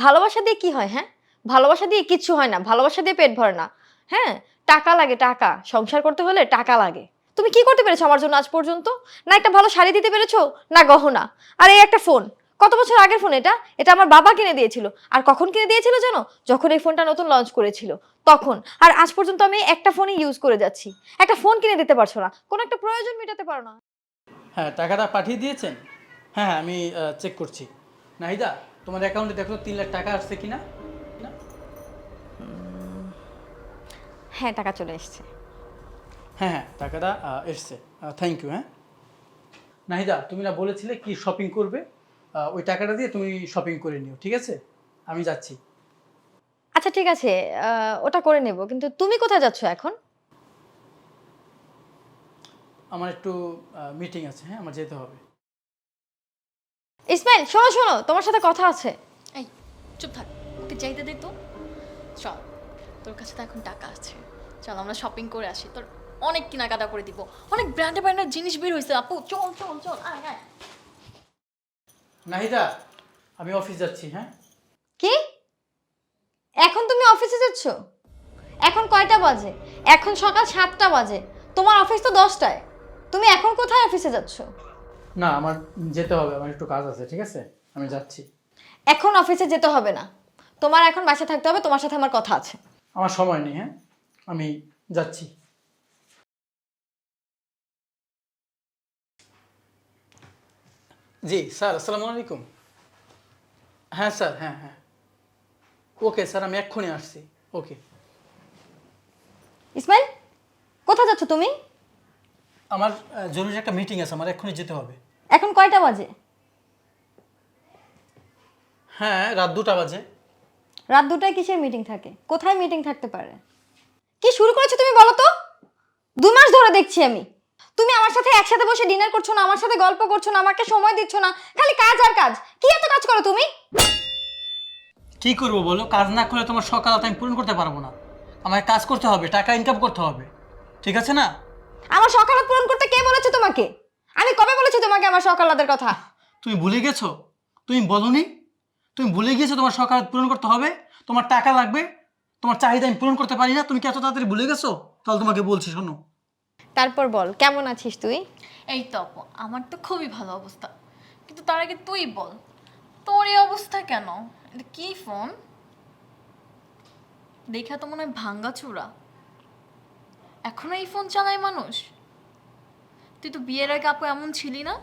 ভালোবাসা দিয়ে কি হয়? হ্যাঁ, ভালোবাসা দিয়ে কিচ্ছু হয় না, ভালোবাসা দিয়ে পেট ভরে না। হ্যাঁ, টাকা লাগে টাকা, সংসার করতে হলে টাকা লাগে। তুমি কি করতে পেরেছো আমার জন্য আজ পর্যন্ত? না একটা ভালো শাড়ি দিতে পেরেছো, না গহনা, আর এই একটা ফোন। কত বছর আগের ফোন এটা? এটা আমার বাবা কিনে দিয়েছিল। আর কখন কিনে দিয়েছিল জানো? যখন এই ফোনটা নতুন লঞ্চ করেছিল তখন। আর আজ পর্যন্ত আমি একটা ফোনই ইউজ করে যাচ্ছি। একটা ফোন কিনে দিতে পারছো না, কোনো একটা প্রয়োজন মেটাতে পারো না। হ্যাঁ, টাকাটা পাঠিয়ে দিয়েছেন? হ্যাঁ হ্যাঁ, আমি চেক করছি। নাহিদা, তোমার অ্যাকাউন্টে দেখো 3 লাখ টাকা আসছে কিনা। না? হ্যাঁ, টাকা চলে এসেছে। হ্যাঁ হ্যাঁ, টাকাটা এসছে। Thank you. হ্যাঁ নাহিদা, তুমি না বলেছিলে কি শপিং করবে? ওই টাকাটা দিয়ে তুমি শপিং করে নিও, ঠিক আছে? আমি যাচ্ছি। আচ্ছা ঠিক আছে, ওটা করে নেব। কিন্তু তুমি কোথায় যাচ্ছ এখন? আমার একটু মিটিং আছে, হ্যাঁ আমার যেতে হবে। ইসমাইল, শোনো শোনো, তোমার সাথে কথা আছে। এই চুপ থাক, ওকে যাইতে দে তো। চল, তোর কাছে তো এখন টাকা আছে, চল আমরা শপিং করে আসি। তোর অনেক কেনাকাটা করে দিব, অনেক ব্র্যান্ডে ব্র্যান্ডের জিনিস বের হয়েছে আপু। চল চল চল, আয় আয়। নাহিদা, আমি অফিস যাচ্ছি। হ্যাঁ কি? এখন তুমি অফিসে যাচ্ছ? এখন কয়টা বাজে? এখন সকাল 7টা বাজে। তোমার অফিস তো 10টায়। তুমি এখন কোথায় অফিসে যাচ্ছ? না, আমার যেতে হবে, আমার একটু কাজ আছে, ঠিক আছে? আমি যাচ্ছি। এখন অফিসে যেতে হবে না, তোমার এখন বাসায় থাকতে হবে, তোমার সাথে আমার কথা আছে। আমার সময় নেই। হ্যাঁ, আমি যাচ্ছি। জি স্যার, আসসালামু আলাইকুম। হ্যাঁ স্যার, হ্যাঁ হ্যাঁ, ওকে স্যার, আমি এক্ষুনি আসছি। ওকে। ইসমাইল, কোথায় যাচ্ছ তুমি? আমার জরুরি একটা মিটিং আছে, আমার এক্ষুনি যেতে হবে। এখন কয়টা বাজে? হ্যাঁ, রাত 2টা বাজে। রাত 2টায় কিসের মিটিং থাকে? কোথায় মিটিং থাকতে পারে? কি শুরু করেছো তুমি বলো তো? 2 মাস ধরে দেখছি আমি, তুমি আমার সাথে একসাথে বসে ডিনার করছো না, আমার সাথে গল্প করছো না, আমাকে সময় দিচ্ছ না, খালি কাজ আর কাজ। কি এত কাজ করো তুমি? কি করবো বলো? কাজ না করলে তোমার সকাল আমি পূরণ করতে পারবো না। আমাকে কাজ করতে হবে, টাকা ইনকাম করতে হবে, ঠিক আছে না? আমার সকালত পূরণ করতে কে বলেছে তোমাকে? আমি কবে বলেছি তোমাকে আমার সকালাতের কথা? তুমি ভুলে গেছো? তুমি বলনি? তুমি ভুলে গিয়েছো তোমার সকাল পূরণ করতে হবে, তোমার টাকা লাগবে, তোমার চাহিদা আমি পূরণ করতে পারি না। তুমি কি এত তাড়াতাড়ি ভুলে গেছো? তাহলে তোমাকে বলছি, শোনো। তারপর বল, কেমন আছিস তুই? এই তো আপু, আমার তো খুবই ভালো অবস্থা, কিন্তু তার আগে তুই বল, তোর এই অবস্থা কেন? এটা কি ফোন? দেখা তো মনে হয় ভাঙ্গাচুরা। এখনো এই ফোন চালায় মানুষ? তুই তো বিয়ের আগে আপু এমন ছিলি না,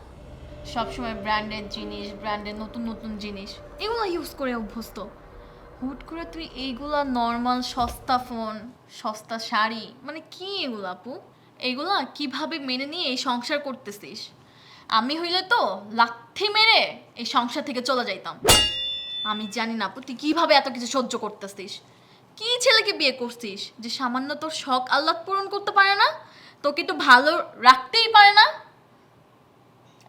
সবসময় ব্র্যান্ডেড জিনিস, ব্র্যান্ডের নতুন নতুন জিনিস এগুলো ইউজ করে অভ্যস্ত। হুট করে তুই এইগুলা নর্মাল সস্তা ফোন, সস্তা শাড়ি, মানে কি এগুলো আপু? এইগুলা কিভাবে মেনে নিয়ে এই সংসার করতেছিস? আমি হইলে তো লাথি মেরে এই সংসার থেকে চলে যাইতাম। আমি জানি না আপু তুই কিভাবে এত কিছু সহ্য করতেছিস। কি ছেলেকে বিয়ে করছিস যে সামান্য তোর শখ আহ্লাদ পূরণ করতে পারে না, তোকে একটু ভালো রাখতেই পারে না,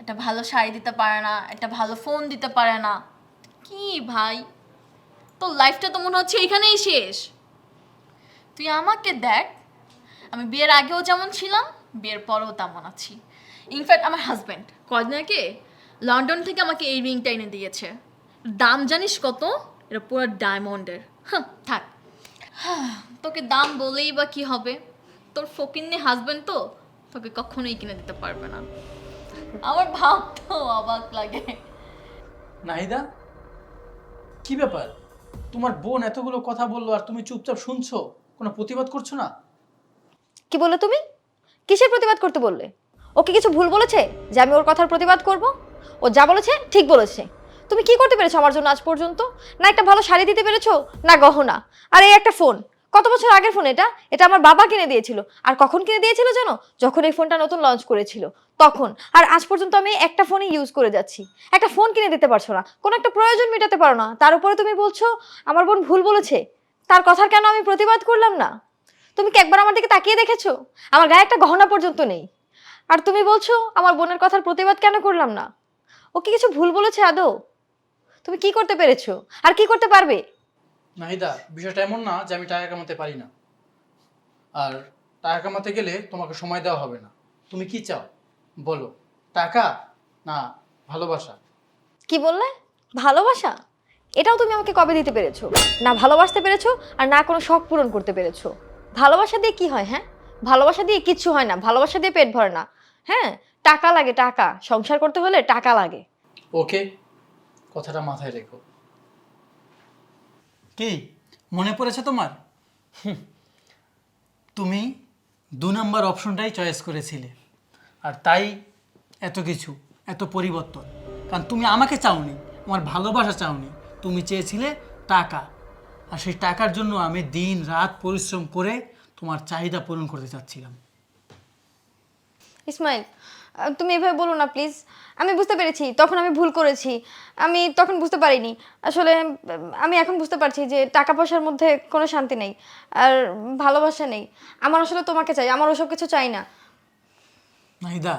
একটা ভালো শাড়ি দিতে পারে না, একটা ভালো ফোন দিতে পারে না? কি ভাই, তোর লাইফটা তো মনে হচ্ছে এখানেই শেষ। তুই আমাকে দেখ, আমি বিয়ের আগেও যেমন ছিলাম, বিয়ের পরেও তেমন আছি। ইনফ্যাক্ট আমার হাজব্যান্ড কদিন আগে লন্ডন থেকে আমাকে এই রিংটা এনে দিয়েছে। দাম জানিস কত? এটা পুরো ডায়মন্ডের। থাক, তোকে দাম বলেই বা কি হবে? তোর ফকিন্নি হাজব্যান্ড তো তোকে কখনোই কিনে দিতে পারবে না। আমার ভাবতেও অবাক লাগে। নাহিদা, কি ব্যাপার? তোমার বোন এতগুলো কথা বললো আর তুমি চুপচাপ শুনছো, কোনো প্রতিবাদ করছো না? কি বললে তুমি? কিসের প্রতিবাদ করতে বললে? ও কি কিছু ভুল বলেছে যে আমি ওর কথার প্রতিবাদ করব? ও যা বলেছে ঠিক বলেছে। তুমি কি করতে পেরেছো আমার জন্য আজ পর্যন্ত? না একটা ভালো শাড়ি দিতে পেরেছো, না গহনা, আর এই একটা ফোন। কত বছর আগের ফোন এটা? এটা আমার বাবা কিনে দিয়েছিল। আর কখন কিনে দিয়েছিল জানো? যখন এই ফোনটা নতুন লঞ্চ করেছিল তখন। আর আজ পর্যন্ত আমি একটা ফোনই ইউজ করে যাচ্ছি। একটা ফোন কিনে দিতে পারছো না, কোনো একটা প্রয়োজন মেটাতে পারো না, তার উপরে তুমি বলছো আমার বোন ভুল বলেছে। তার কথার কেন আমি প্রতিবাদ করলাম না? তুমি কি একবার আমার দিকে তাকিয়ে দেখেছো? আমার গায়ে একটা গহনা পর্যন্ত নেই, আর তুমি বলছো আমার বোনের কথার প্রতিবাদ কেন করলাম না? ও কি কিছু ভুল বলেছে আদৌ? তুমি কি করতে পেরেছো, আর কি করতে পারবে? নাহিদা, বিষয়টা এমন না যে আমি টাকা কামাতে পারি না। আর টাকা কামাতে গেলে তোমাকে সময় দেওয়া হবে না। তুমি কি চাও বলো? টাকা না ভালোবাসা? কি বললে? ভালোবাসা? এটাও তুমি আমাকে কবে দিতে পেরেছো? না ভালোবাসতে পেরেছো আর না কোনো শখ পূরণ করতে পেরেছো। ভালোবাসা দিয়ে কি হয়? হ্যাঁ, ভালোবাসা দিয়ে কিচ্ছু হয় না, ভালোবাসা দিয়ে পেট ভরে না। হ্যাঁ, টাকা লাগে, টাকা। সংসার করতে হলে টাকা লাগে। ওকে, কথাটা মাথায় রেখো। কি মনে পড়েছে তোমার? তুমি 2 নম্বর অপশনটাই চয়েস করেছিলে, আর তাই এত কিছু, এত পরিবর্তন। কারণ তুমি আমাকে চাওনি, আমার ভালোবাসা চাওনি, তুমি চেয়েছিলে টাকা। আর সেই টাকার জন্য আমি দিন রাত পরিশ্রম করে তোমার চাহিদা পূরণ করতে চাচ্ছিলাম। ইসমাইল, তুমি এভাবে বলো না প্লিজ। আমি বুঝতে পেরেছি তখন আমি ভুল করেছি। আমি তখন বুঝতে পারিনি। আসলে আমি এখন বুঝতে পারছি যে টাকা পয়সার মধ্যে কোনো শান্তি নেই আর ভালোবাসা নেই। আমার আসলে তোমাকে চাই, আমার ওসব কিছু চাই না। নাহিদা,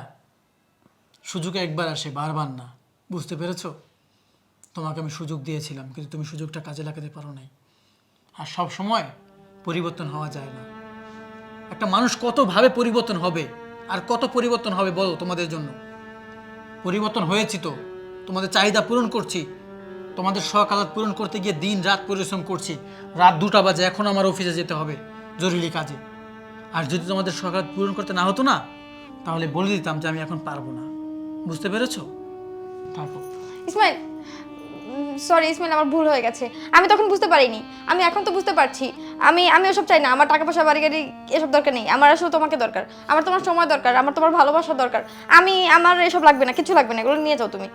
সুযোগ একবার আসে, বারবার না, বুঝতে পেরেছো? তোমাকে আমি সুযোগ দিয়েছিলাম, কিন্তু তুমি সুযোগটা কাজে লাগাতে পারো নাই। আর সব সময় পরিবর্তন হওয়া যায় না। একটা মানুষ কতভাবে পরিবর্তন হবে, আর কত পরিবর্তন হবে বলো তোমাদের জন্য? পরিবর্তন হয়েছি তো, তোমাদের চাহিদা পূরণ করছি, তোমাদের শখ আহ্লাদ পূরণ করতে গিয়ে দিন রাত পরিশ্রম করছি। রাত 2টা বাজে, এখন আমার অফিসে যেতে হবে জরুরি কাজে। আর যদি তোমাদের শখ আহ্লাদ পূরণ করতে না হতো না, তাহলে বলে দিতাম যে আমি এখন পারবো না। বুঝতে পেরেছো? থাকো। ইসমাইল, সরি ইসমাইল, আমার ভুল হয়ে গেছে। আমি তখন বুঝতে পারিনি, আমি এখন তো বুঝতে পারছি। আমি আমি ওসব চাই না। আমার টাকা পয়সা বাড়ি গাড়ি এসব দরকার নেই। আমার আসলে তোমাকে দরকার, আমার তোমার সময় দরকার, আমার তোমার ভালোবাসা দরকার। আমার এসব লাগবে না, কিছু লাগবে না, এগুলো নিয়ে যাও তুমি।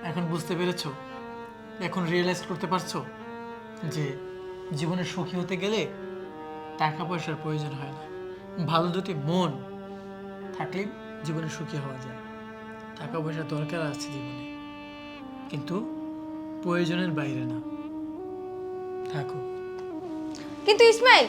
এখন বুঝতে পেরেছো? এখন রিয়েলাইজ করতে পারছো যে জীবনে সুখী হতে গেলে টাকা পয়সার প্রয়োজন হয় না, ভালো দুটি মন থাকলে জীবনে সুখী হওয়া যায়। টাকা পয়সা দরকার আছে জীবনে, কিন্তু প্রয়োজনের বাইরে না। থাকো। কিন্তু ইসমাইল,